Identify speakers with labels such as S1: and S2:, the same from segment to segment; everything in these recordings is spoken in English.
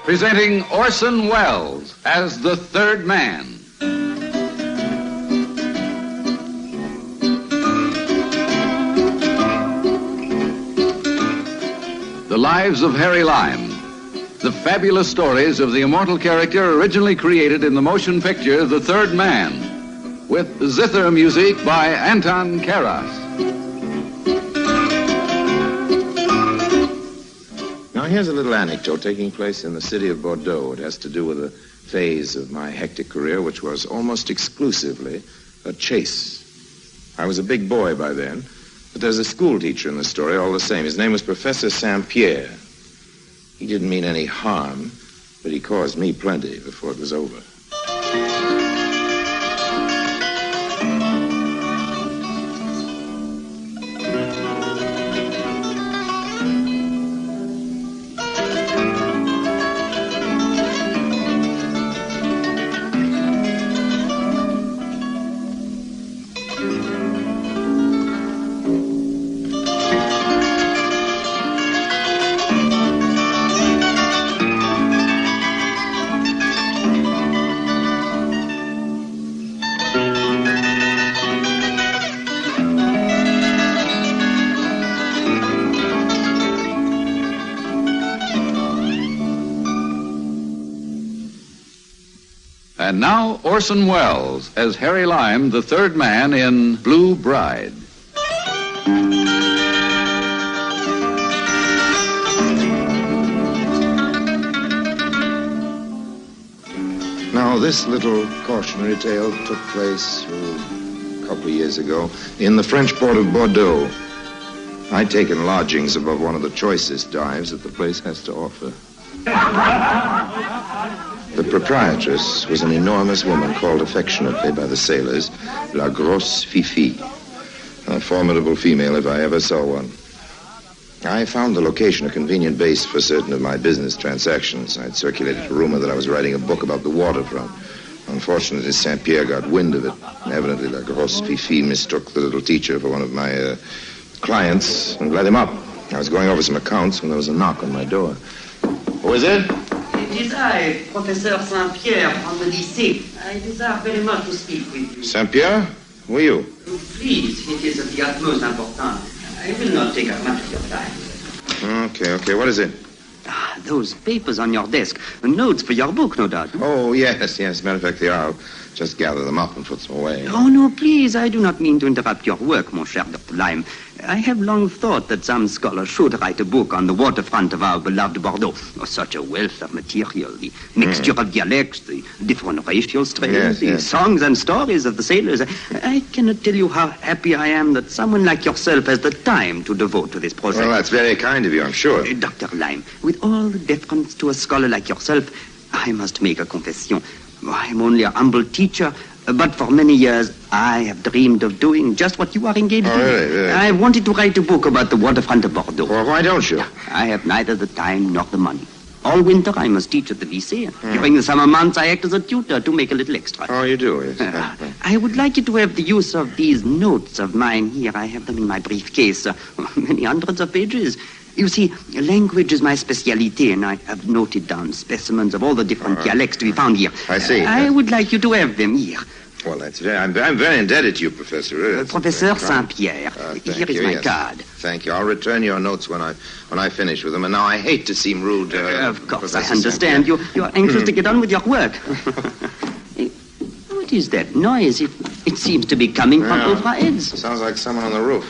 S1: presenting Orson Welles as the third man. The Lives of Harry Lime, the fabulous stories of the immortal character originally created in the motion picture The Third Man, with zither music by Anton Karas.
S2: Now, here's a little anecdote taking place in the city of Bordeaux. It has to do with a phase of my hectic career which was almost exclusively a chase. I was a big boy by then, but there's a school teacher in the story all the same. His name was Professor Saint-Pierre. He didn't mean any harm, but he caused me plenty before it was over.
S1: And now, Orson Welles as Harry Lime, the third man in Blue Bride.
S2: Now, this little cautionary tale took place a couple of years ago in the French port of Bordeaux. I'd taken lodgings above one of the choicest dives that the place has to offer. The proprietress was an enormous woman called affectionately by the sailors La Grosse Fifi, a formidable female if I ever saw one. I found the location a convenient base for certain of my business transactions. I'd circulated a rumor that I was writing a book about the waterfront. Unfortunately, Saint-Pierre got wind of it, and evidently La Grosse Fifi mistook the little teacher for one of my clients and let him up. I was going over some accounts when there was a knock on my door. Who is it?
S3: It is I, Professor Saint-Pierre from the lycée. I desire very much to speak with you.
S2: Saint-Pierre? Who are you?
S3: Please, it is of the utmost importance. I will not take up much of your time.
S2: Okay. What is it?
S3: Those papers on your desk. Notes for your book, no doubt.
S2: Oh, yes. Matter of fact, they are. I'll just gather them up and put them away.
S3: Oh, no, please. I do not mean to interrupt your work, mon cher Dr. Lime. I have long thought that some scholar should write a book on the waterfront of our beloved Bordeaux. Such a wealth of material, the mixture of dialects, the different racial strains, the songs and stories of the sailors. I cannot tell you how happy I am that someone like yourself has the time to devote to this project.
S2: Well, that's very kind of you, I'm sure.
S3: Dr. Lime, with all the deference to a scholar like yourself, I must make a confession. I am only a humble teacher, but for many years, I have dreamed of doing just what you are engaged in.
S2: Really?
S3: I wanted to write a book about the waterfront of Bordeaux.
S2: Well, why don't you?
S3: I have neither the time nor the money. All winter, I must teach at the lycée. During the summer months, I act as a tutor to make a little extra.
S2: Oh, you do, yes.
S3: I would like you to have the use of these notes of mine here. I have them in my briefcase. Many hundreds of pages. You see, language is my speciality, and I have noted down specimens of all the different dialects to be found here.
S2: I see.
S3: I would like you to have them here.
S2: Well, I'm very indebted to you, Professor.
S3: Professor Saint-Pierre. Here is my card.
S2: Thank you. I'll return your notes when I finish with them. And now I hate to seem rude.
S3: Of course, I understand. You're anxious to get on with your work. What is that noise? It seems to be coming from over our heads.
S2: Sounds like someone on the roof.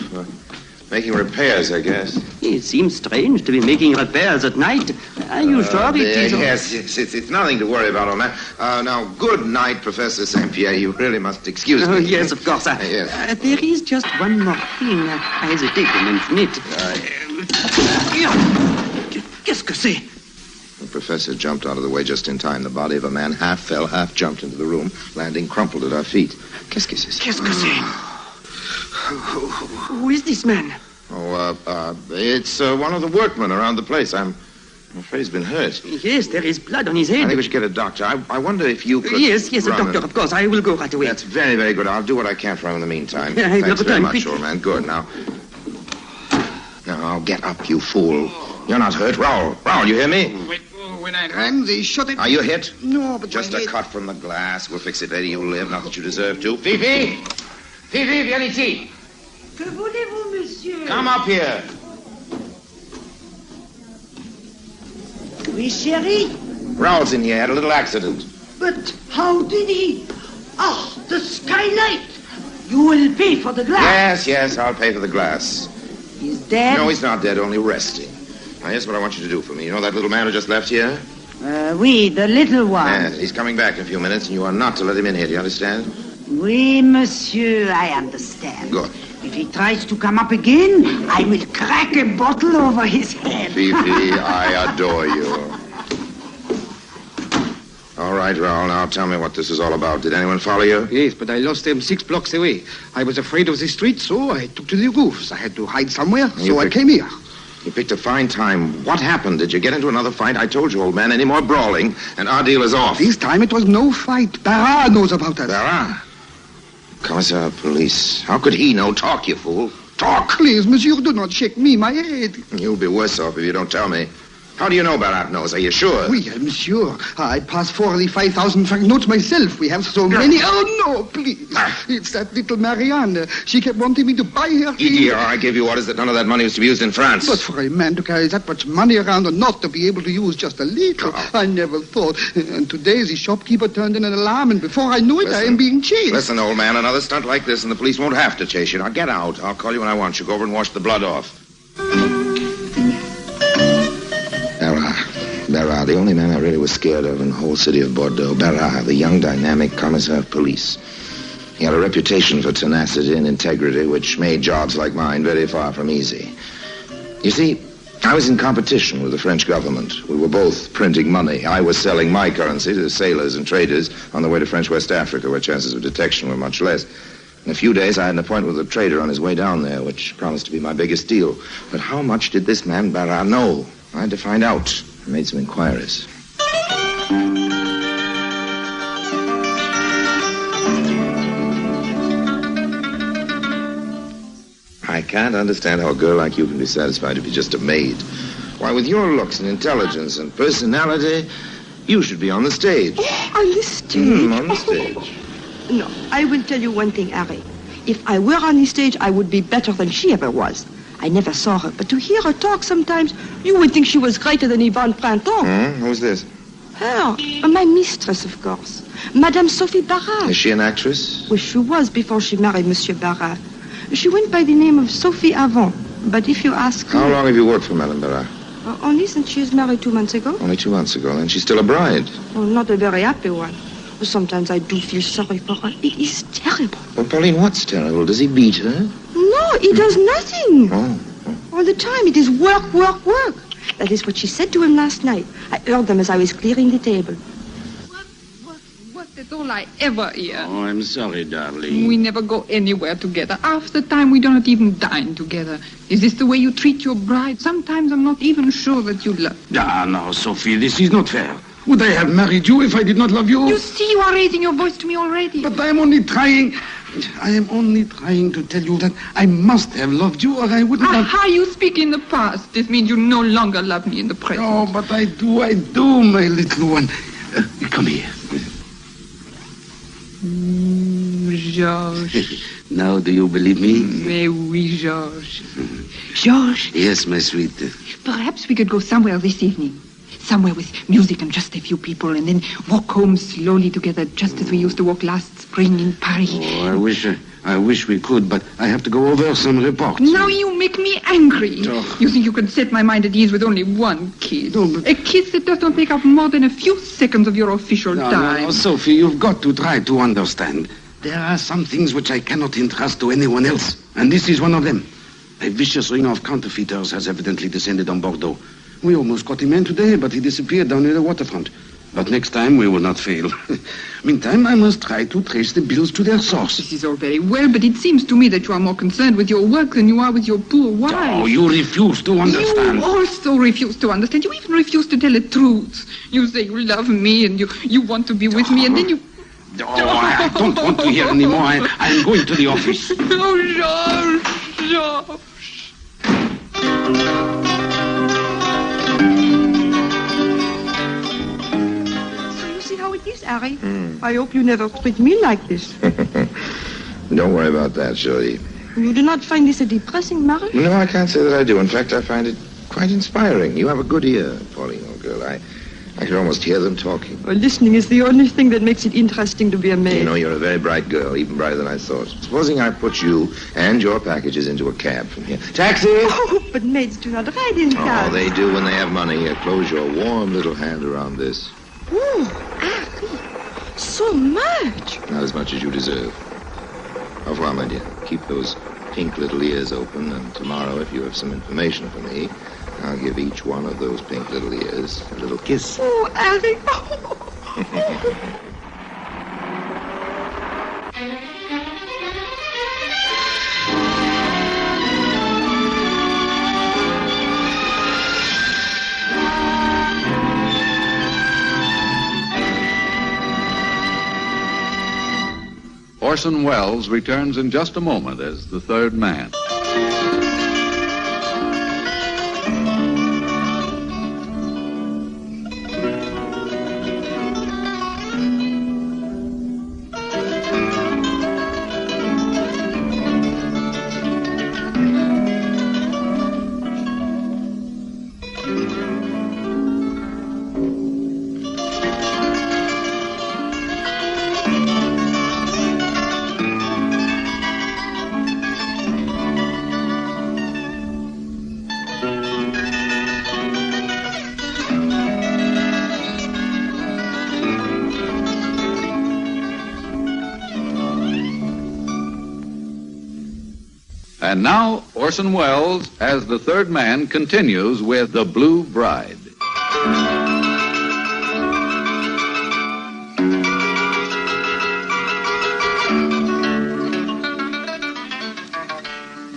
S2: Making repairs, I guess.
S3: It seems strange to be making repairs at night. Are you sure it is?
S2: Yes, it's nothing to worry about, old man. Now, good night, Professor Saint-Pierre. You really must excuse me.
S3: Yes, of course.
S2: Yes.
S3: There is just one more thing. I hesitate to mention it. Qu'est-ce que c'est?
S2: The professor jumped out of the way just in time. The body of a man half fell, half jumped into the room, landing crumpled at our feet. Qu'est-ce que c'est?
S3: Qu'est-ce que c'est? Who is this man?
S2: It's one of the workmen around the place. I'm afraid he's been hurt.
S3: Yes, there is blood on his head.
S2: I think we should get a doctor. I wonder if you could...
S3: Yes, a doctor, of course. I will go right away.
S2: That's very, very good. I'll do what I can for him in the meantime.
S3: Yeah,
S2: Thanks very much,
S3: quick.
S2: old man. Good. Now, get up, you fool. You're not hurt. Raoul, you hear me?
S4: when I ran, they shot it.
S2: Are you hit?
S4: No, but
S2: Just
S4: my
S2: a
S4: head...
S2: cut from the glass. We'll fix it later. You'll live. Not that you deserve to.
S5: Fifi! Fifi, viens ici.
S6: Que voulez-vous, monsieur?
S2: Come up here.
S6: Oui, chérie.
S2: Raoul's in here. Had a little accident.
S6: But how did he? Ah, the skylight. You will pay for the glass.
S2: Yes, I'll pay for the glass.
S6: He's dead?
S2: No, he's not dead, only resting. Now, here's what I want you to do for me. You know that little man who just left here?
S6: Oui, the little one.
S2: Yes, he's coming back in a few minutes, and you are not to let him in here. Do you understand?
S6: Oui, monsieur, I understand.
S2: Good.
S6: If he tries to come up again, I will crack a bottle over his head.
S2: Fifi, I adore you. All right, Raoul, now tell me what this is all about. Did anyone follow you?
S4: Yes, but I lost them 6 blocks away. I was afraid of the streets, so I took to the roofs. I had to hide somewhere, so I came here.
S2: You picked a fine time. What happened? Did you get into another fight? I told you, old man, any more brawling, and our deal is off.
S4: This time it was no fight. Barras knows about us.
S2: Barras? Commissar of police. How could he know? Talk, you fool. Talk!
S4: Please, monsieur, do not shake me, my head.
S2: You'll be worse off if you don't tell me. How do you know Barras knows? Are you sure?
S4: Oui, I'm sure. I passed 45,000 franc notes myself. We have so many. Oh, no, please. It's that little Marianne. She kept wanting me to buy her.
S2: Idiot, I gave you orders that none of that money was to be used in France.
S4: But for a man to carry that much money around and not to be able to use just a little, I never thought. And today the shopkeeper turned in an alarm, and before I knew it, I am being chased.
S2: Listen, old man, another stunt like this, and the police won't have to chase you. Now get out. I'll call you when I want you. Go over and wash the blood off. Barras, the only man I really was scared of in the whole city of Bordeaux. Barras, the young, dynamic commissar of police. He had a reputation for tenacity and integrity, which made jobs like mine very far from easy. You see, I was in competition with the French government. We were both printing money. I was selling my currency to sailors and traders on the way to French West Africa, where chances of detection were much less. In a few days, I had an appointment with a trader on his way down there, which promised to be my biggest deal. But how much did this man Barras know? I had to find out. I made some inquiries. I can't understand how a girl like you can be satisfied to be just a maid. Why, with your looks and intelligence and personality, you should be on the stage.
S7: On the stage?
S2: On the stage.
S7: No, I will tell you one thing, Harry. If I were on the stage, I would be better than she ever was. I never saw her, but to hear her talk sometimes, you would think she was greater than Yvonne Printemps.
S2: Who's this?
S7: Her, my mistress, of course. Madame Sophie Barras.
S2: Is she an actress?
S7: Well, she was before she married Monsieur Barras. She went by the name of Sophie Avant. But if you ask
S2: How
S7: me...
S2: long have you worked for Madame Barras?
S7: Only since she was married 2 months ago.
S2: Only 2 months ago, and she's still a bride.
S7: Oh, not a very happy one. Sometimes I do feel sorry for her. It is terrible.
S2: Well, Pauline, what's terrible? Does he beat her?
S7: No, he does nothing.
S2: Oh.
S7: All the time, it is work, work, work. That is what she said to him last night. I heard them as I was clearing the table.
S8: What? That's all I ever hear.
S5: Oh, I'm sorry, darling.
S8: We never go anywhere together. Half the time, we do not even dine together. Is this the way you treat your bride? Sometimes I'm not even sure that you love me.
S5: Ah, no, Sophie, this is not fair. Would I have married you if I did not love you?
S8: You see, you are raising your voice to me already.
S5: But I am only trying to tell you that I must have loved you, or I wouldn't have...
S8: Aha, you speak in the past. This means you no longer love me in the present.
S5: Oh, but I do, my little one. Come here.
S8: Georges.
S5: Now, do you believe me?
S8: Mais oui, Georges. Georges.
S5: Yes, my sweet.
S8: Perhaps we could go somewhere this evening. Somewhere with music and just a few people, and then walk home slowly together, just as we used to walk last spring in Paris.
S5: Oh, I wish we could, but I have to go over some reports.
S8: Now you make me angry.
S5: Oh.
S8: You think you can set my mind at ease with only one kiss?
S5: No, but...
S8: A kiss that does not take up more than a few seconds of your official time.
S5: No, Sophie, you've got to try to understand. There are some things which I cannot entrust to anyone else, and this is one of them. A vicious ring of counterfeiters has evidently descended on Bordeaux. We almost caught him in today, but he disappeared down near the waterfront. But next time we will not fail. Meantime, I must try to trace the bills to their source.
S8: This is all very well, but it seems to me that you are more concerned with your work than you are with your poor wife.
S5: Oh, you refuse to understand.
S8: You also refuse to understand. You even refuse to tell the truth. You say you love me and you want to be with me, and then you...
S5: Oh, I don't want to hear anymore. I'm going to the office.
S8: Oh, Georges.
S7: Harry. I hope you never treat me like this.
S2: Don't worry about that, Shirley.
S7: You do not find this a depressing marriage?
S2: No, I can't say that I do. In fact, I find it quite inspiring. You have a good ear, Pauline, old girl. I can almost hear them talking.
S7: Well, listening is the only thing that makes it interesting to be a maid.
S2: You know, you're a very bright girl, even brighter than I thought. Supposing I put you and your packages into a cab from here. Taxi!
S7: Oh, but maids do not ride in cabs.
S2: Oh, they do when they have money. Here, close your warm little hand around this.
S7: Oh, Harry, so much.
S2: Not as much as you deserve. Au revoir, my dear. Keep those pink little ears open, and tomorrow, if you have some information for me, I'll give each one of those pink little ears a little kiss.
S7: Oh, Harry.
S1: Orson Welles returns in just a moment as the third man. And now, Orson Welles, as the third man, continues with The Blue Bride.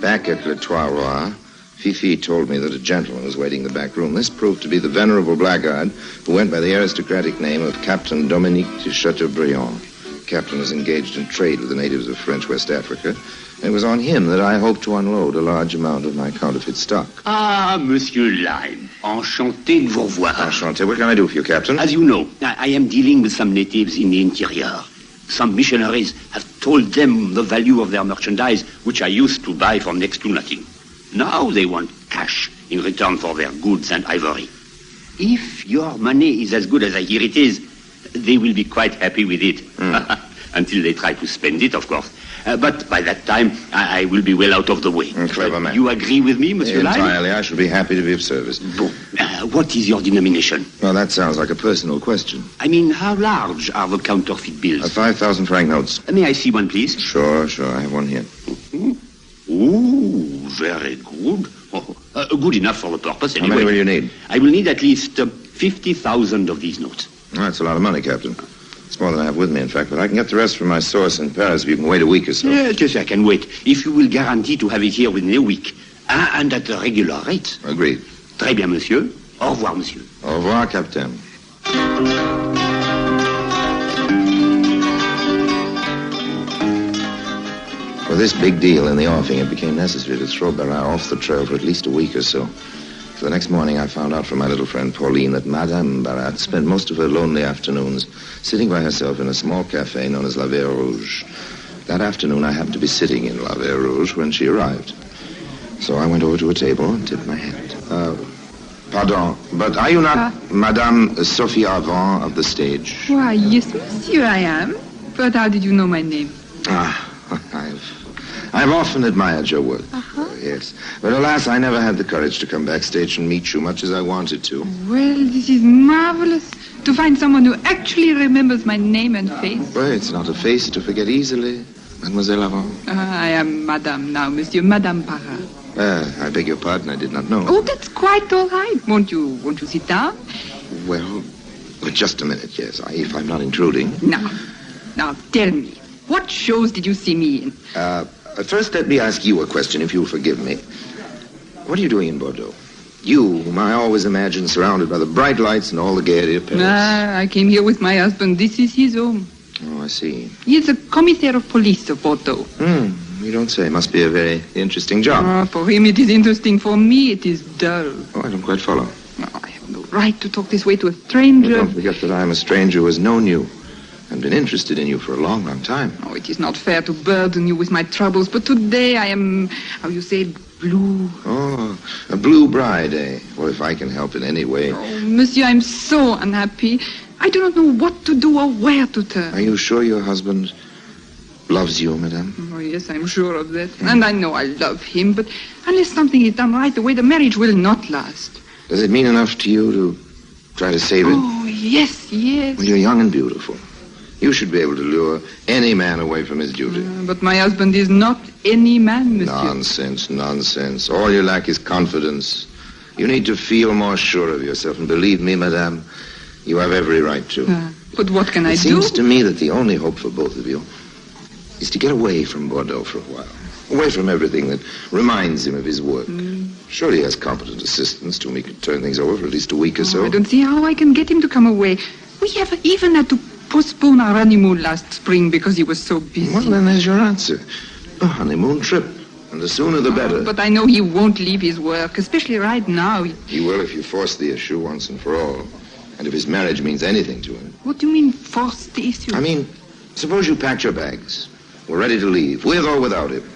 S2: Back at Le Trois Rois, Fifi told me that a gentleman was waiting in the back room. This proved to be the venerable blackguard who went by the aristocratic name of Captain Dominique de Chateaubriand. The captain is engaged in trade with the natives of French West Africa. It was on him that I hoped to unload a large amount of my counterfeit stock.
S9: Ah, Monsieur Lime. Enchanté de vous revoir.
S2: Enchanté. What can I do for you, Captain?
S9: As you know, I am dealing with some natives in the interior. Some missionaries have told them the value of their merchandise, which I used to buy for next to nothing. Now they want cash in return for their goods and ivory. If your money is as good as I hear it is, they will be quite happy with it. Until they try to spend it, of course. But by that time, I will be well out of the way.
S2: Clever man.
S9: You agree with me, Monsieur Lime?
S2: Entirely. I shall be happy to be of service.
S9: Bon. What is your denomination?
S2: Well, that sounds like a personal question.
S9: I mean, how large are the counterfeit bills?
S2: 5,000 franc notes.
S9: May I see one, please?
S2: Sure. I have one here.
S9: Ooh, very good. Good enough for the purpose, anyway.
S2: How many will you need?
S9: I will need at least 50,000 of these notes.
S2: Oh, that's a lot of money, Captain. It's more than I have with me, in fact, but I can get the rest from my source in Paris if you can wait a week or so.
S9: Yes, I can wait. If you will guarantee to have it here within a week, and at the regular rate.
S2: Agreed.
S9: Très bien, monsieur. Au revoir, monsieur.
S2: Au revoir, Captain. For this big deal in the offing, it became necessary to throw Barras off the trail for at least a week or so. So the next morning, I found out from my little friend Pauline that Madame Barras spent most of her lonely afternoons sitting by herself in a small cafe known as La Vert Rouge. That afternoon, I happened to be sitting in La Vert Rouge when she arrived. So I went over to a table and tipped my hat. Pardon, but are you not Madame Sophie Avant of the stage?
S8: Why, yes, monsieur, I am. But how did you know my name?
S2: I've often admired your work. Yes. But alas, I never had the courage to come backstage and meet you much as I wanted to.
S8: Well, this is marvelous. To find someone who actually remembers my name and face.
S2: Well, it's not a face to forget easily, Mademoiselle Avant.
S8: I am Madame now, monsieur. Madame Barras.
S2: I beg your pardon, I did not know.
S8: Oh, that's quite all right. Won't you sit down?
S2: Well, just a minute, yes, if I'm not intruding.
S8: Now, tell me, what shows did you see me in?
S2: First, let me ask you a question, if you'll forgive me. What are you doing in Bordeaux? You, whom I always imagine surrounded by the bright lights and all the gaiety of Paris.
S8: I came here with my husband. This is his home.
S2: Oh, I see.
S8: He is a commissaire of police of Bordeaux.
S2: You don't say. Must be a very interesting job.
S8: For him it is interesting. For me it is dull.
S2: Oh, I don't quite follow.
S8: I have no right to talk this way to a stranger.
S2: Well, don't forget that I am a stranger who has known you I've been interested in you for a long, long time.
S8: Oh, it is not fair to burden you with my troubles, but today I am, how you say, blue.
S2: Oh, a blue bride, eh? Well, if I can help in any way.
S8: Oh, monsieur, I'm so unhappy. I do not know what to do or where to turn.
S2: Are you sure your husband loves you, madame?
S8: Oh, yes, I'm sure of that. And I know I love him, but unless something is done right away, the marriage will not last.
S2: Does it mean enough to you to try to save it?
S8: Oh, yes, yes.
S2: Well, you're young and beautiful. You should be able to lure any man away from his duty.
S8: But my husband is not any man, monsieur.
S2: Nonsense, nonsense. All you lack is confidence. You need to feel more sure of yourself. And believe me, madame, you have every right to.
S8: But what can I do?
S2: It seems to me that the only hope for both of you is to get away from Bordeaux for a while. Away from everything that reminds him of his work. Surely he has competent assistants to whom he can turn things over for at least a week or so.
S8: I don't see how I can get him to come away. We have even had to postpone our honeymoon last spring because he was so busy.
S2: Well, then there's your answer. A honeymoon trip. And the sooner the better.
S8: But I know he won't leave his work, especially right now.
S2: He will if you force the issue once and for all. And if his marriage means anything to him.
S8: What do you mean, force the issue?
S2: I mean, suppose you packed your bags. We're ready to leave, with or without him.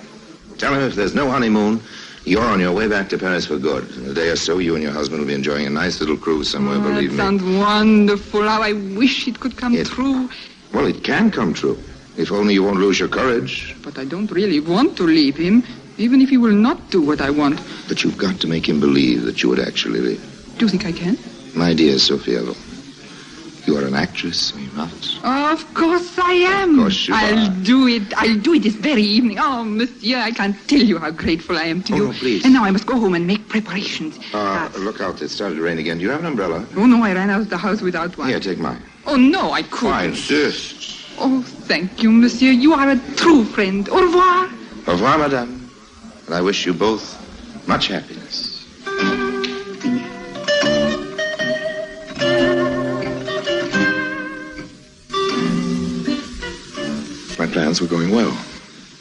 S2: Tell him if there's no honeymoon, you're on your way back to Paris for good. In a day or so, you and your husband will be enjoying a nice little cruise somewhere, believe me.
S8: That sounds wonderful. How I wish it could come true.
S2: Well, it can come true, if only you won't lose your courage.
S8: But I don't really want to leave him, even if he will not do what I want.
S2: But you've got to make him believe that you would actually leave.
S8: Do you think I can?
S2: My dear Sophia, you are an actress, are you not?
S8: Of course I am.
S2: Of course you
S8: I'll
S2: are.
S8: do it. I'll do it this very evening. Oh, monsieur, I can't tell you how grateful I am to you.
S2: No, please.
S8: And now I must go home and make preparations.
S2: Look out, it started to rain again. Do you have an umbrella?
S8: Oh, no, I ran out of the house without one.
S2: Here, take mine.
S8: Oh, no, I couldn't.
S2: I insist.
S8: Oh, thank you, monsieur. You are a true friend. Au revoir.
S2: Au revoir, madame. And I wish you both much happiness. My plans were going well.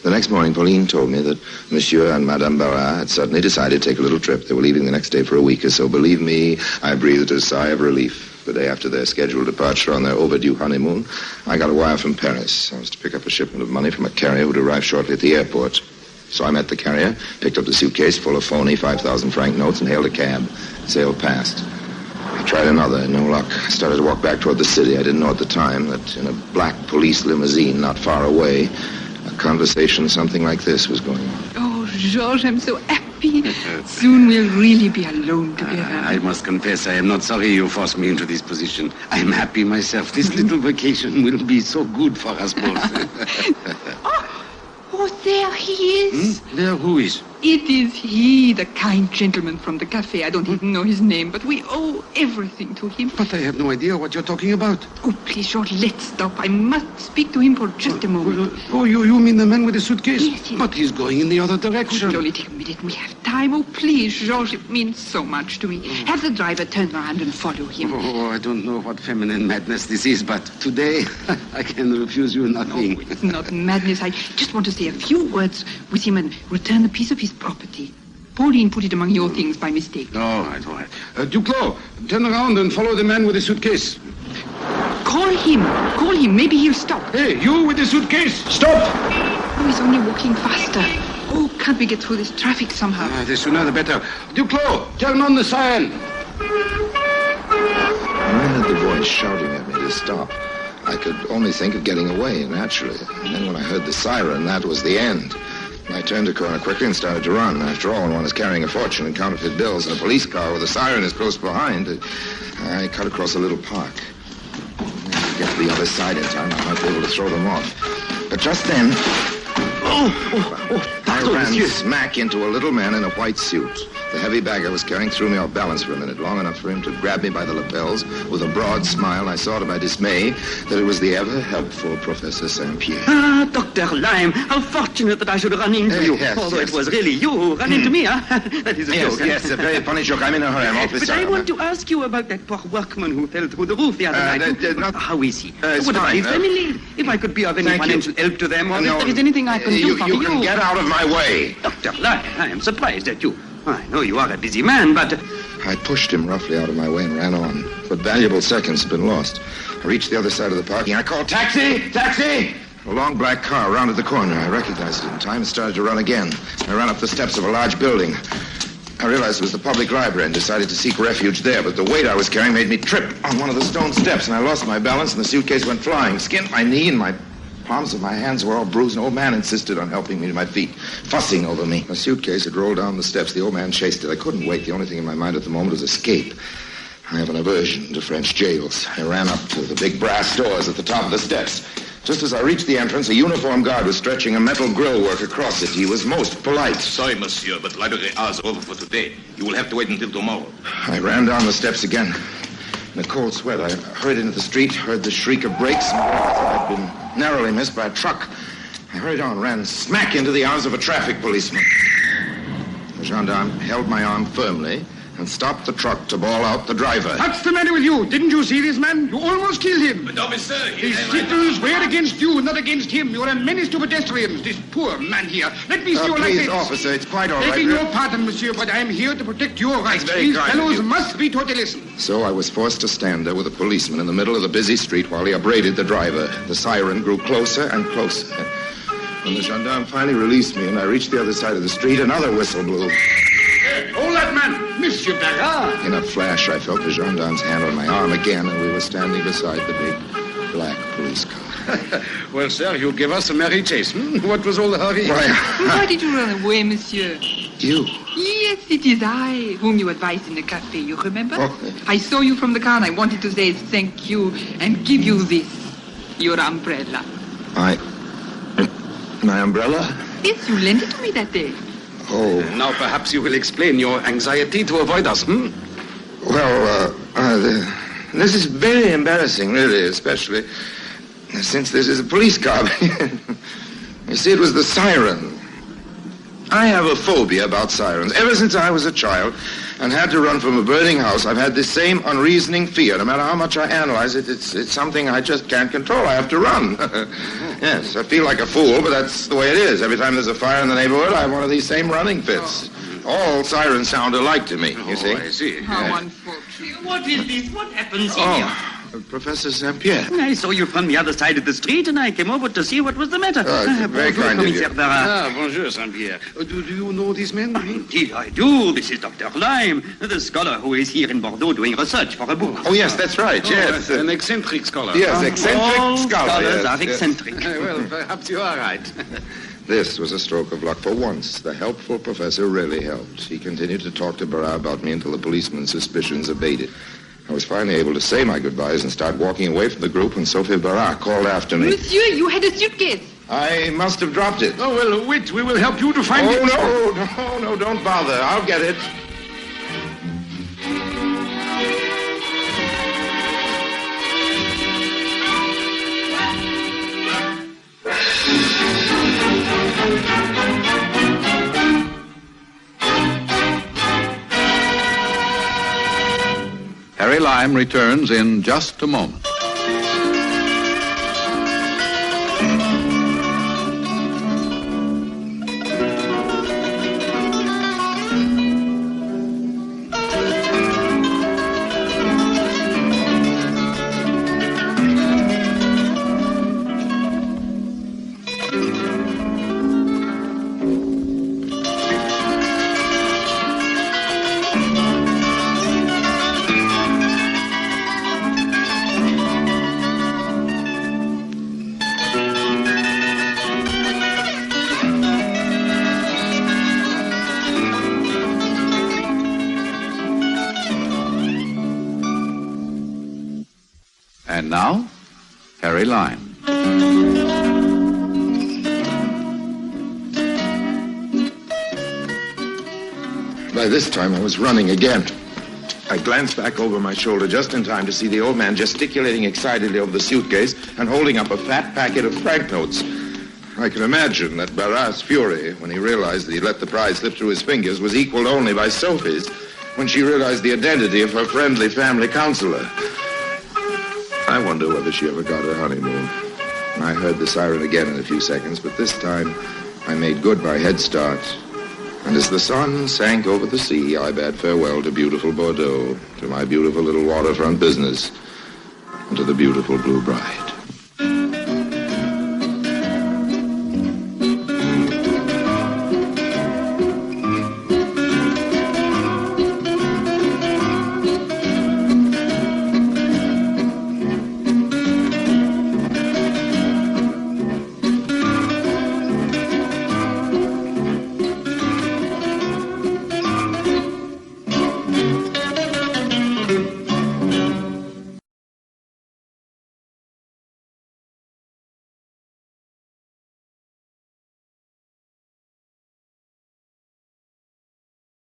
S2: The next morning, Pauline told me that Monsieur and Madame Barras had suddenly decided to take a little trip. They were leaving the next day for a week or so. Believe me, I breathed a sigh of relief. The day after their scheduled departure on their overdue honeymoon, I got a wire from Paris. I was to pick up a shipment of money from a carrier who'd arrive shortly at the airport. So I met the carrier, picked up the suitcase full of phony 5,000-franc notes, and hailed a cab. Sailed past. I tried another, no luck. I started to walk back toward the city. I didn't know at the time that in a black police limousine not far away, a conversation something like this was going on.
S8: Oh, Georges, I'm so happy. Soon we'll really be alone together.
S5: I must confess, I am not sorry you forced me into this position. I am happy myself. This little vacation will be so good for us both.
S8: Oh, there he is.
S5: There, who is?
S8: It is he, the kind gentleman from the cafe. I don't even know his name, but we owe everything to him.
S5: But I have no idea what you're talking about.
S8: Oh, please, George, let's stop. I must speak to him for just a moment.
S5: Oh, you mean the man with the suitcase?
S8: Yes.
S5: But he's going in the other direction.
S8: Oh, slowly, take a minute. We have time. Oh, please, George, it means so much to me. Have the driver turn around and follow him.
S5: Oh, I don't know what feminine madness this is, but today I can refuse you nothing.
S8: Oh, it's not madness. I just want to say a few words with him and return a piece of his property. Pauline put it among your things by mistake.
S5: All right, all right. Duclos, turn around and follow the man with the suitcase.
S8: Call him. Call him. Maybe he'll stop.
S5: Hey, you with the suitcase, stop!
S8: Oh, he's only walking faster. Oh, can't we get through this traffic somehow?
S5: The sooner the better. Duclos, turn on the siren.
S2: When I heard the voice shouting at me to stop, I could only think of getting away, naturally. And then when I heard the siren, that was the end. I turned a corner quickly and started to run. After all, when one is carrying a fortune and counterfeit bills in a police car with a siren is close behind, I cut across a little park. If I get to the other side in time, I might be able to throw them off. But just then, I ran smack into a little man in a white suit. The heavy bag I was carrying threw me off balance for a minute, long enough for him to grab me by the lapels. With a broad smile, I saw to my dismay that it was the ever-helpful Professor St-Pierre.
S3: Ah, Dr. Lime, how fortunate that I should run into you.
S2: Yes,
S3: Although
S2: yes.
S3: it was really you who ran into me, huh? That is a
S2: Yes,
S3: joke.
S2: yes, a very funny joke. I'm in a hurry. I'm awfully
S3: But
S2: sorry.
S3: I want to ask you about that poor workman who fell through the roof the other night. How is he?
S2: It's
S3: What about
S2: fine,
S3: his family? If I could be of any
S2: Thank you.
S3: financial help to them, or
S2: No,
S3: if there is anything I can do for you.
S2: You can get out of my way.
S3: Dr. Lime, I am surprised at you. I know you are a busy man, but
S2: I pushed him roughly out of my way and ran on. But valuable seconds had been lost. I reached the other side of the parking. I called, "Taxi! Taxi!" A long black car rounded the corner. I recognized it in time and started to run again. I ran up the steps of a large building. I realized it was the public library and decided to seek refuge there, but the weight I was carrying made me trip on one of the stone steps, and I lost my balance, and the suitcase went flying, skinned my knee, and my palms of my hands were all bruised. An old man insisted on helping me to my feet, fussing over me. The suitcase had rolled down the steps. The old man chased it. I couldn't wait. The only thing in my mind at the moment was escape. I have an aversion to French jails. I ran up to the big brass doors at the top of the steps. Just as I reached the entrance, a uniformed guard was stretching a metal grill work across it. He was most polite.
S10: Sorry, monsieur, but library hours are over for today. You will have to wait until tomorrow.
S2: I ran down the steps again. In a cold sweat, I hurried into the street, heard the shriek of brakes, and I'd been narrowly missed by a truck. I hurried on, ran smack into the arms of a traffic policeman. The gendarme held my arm firmly and stopped the truck to bawl out the driver.
S4: What's the matter with you? Didn't you see this man? You almost killed him.
S10: But officer,
S4: His signals were against you, not against him. You're a menace to pedestrians. This poor man here. Let me see your
S2: please,
S4: license.
S2: officer, it's quite all right.
S4: Begging your pardon, monsieur, but I am here to protect your rights.
S2: very
S4: These
S2: kind of
S4: fellows
S2: you.
S4: must be taught a lesson.
S2: So I was forced to stand there with a policeman in the middle of the busy street while he upbraided the driver. The siren grew closer and closer. When the gendarme finally released me and I reached the other side of the street, another whistle blew.
S4: Hey, hold that man, Monsieur Berard.
S2: In a flash, I felt the gendarme's hand on my arm again, and we were standing beside the big black police car.
S5: Well, sir, you gave us a merry chase. What was all the hurry?
S8: Why did you run away, monsieur?
S2: You?
S8: Yes, it is I whom you advised in the cafe, you remember?
S2: Oh.
S8: I saw you from the car and I wanted to say thank you and give you this, your umbrella.
S2: My umbrella?
S8: Yes, you lent it to me that day.
S2: Oh.
S5: Now perhaps you will explain your anxiety to avoid us,
S2: Well, this is very embarrassing, really, especially since this is a police car. You see, it was the siren. I have a phobia about sirens. Ever since I was a child and had to run from a burning house, I've had this same unreasoning fear. No matter how much I analyze it, it's something I just can't control. I have to run. Yes, I feel like a fool, but that's the way it is. Every time there's a fire in the neighborhood, I have one of these same running fits. All sirens sound alike to me, you see.
S5: I see.
S8: How unfortunate.
S3: What is this? What happens here?
S2: Professor St. Pierre.
S3: I saw you from the other side of the street, and I came over to see what was the matter.
S2: Very kind of you.
S5: Bonjour, Saint-Pierre. Do you know these men?
S3: Indeed, I do. This is Dr. Lime, the scholar who is here in Bordeaux doing research for a book.
S2: Oh, yes, that's right, yes.
S5: An eccentric scholar.
S2: Yes, eccentric
S3: All
S2: scholar.
S3: scholars
S2: Yes,
S3: are eccentric.
S5: Well, perhaps you are right.
S2: This was a stroke of luck. For once, the helpful professor really helped. He continued to talk to Barras about me until the policeman's suspicions abated. I was finally able to say my goodbyes and start walking away from the group when Sophie Barras called after me.
S8: Monsieur, you had a suitcase.
S2: I must have dropped it.
S5: Oh, well, wait. We will help you to find it.
S2: No, don't bother. I'll get it.
S1: Harry Lime returns in just a moment. And now, Harry Lime.
S2: By this time, I was running again. I glanced back over my shoulder just in time to see the old man gesticulating excitedly over the suitcase and holding up a fat packet of franc notes. I can imagine that Barras' fury, when he realized that he let the prize slip through his fingers, was equaled only by Sophie's when she realized the identity of her friendly family counselor. I wonder whether she ever got her honeymoon. I heard the siren again in a few seconds, but this time I made good my head start And as the sun sank over the sea, I bade farewell to beautiful Bordeaux, to my beautiful little waterfront business, and to the beautiful blue bride.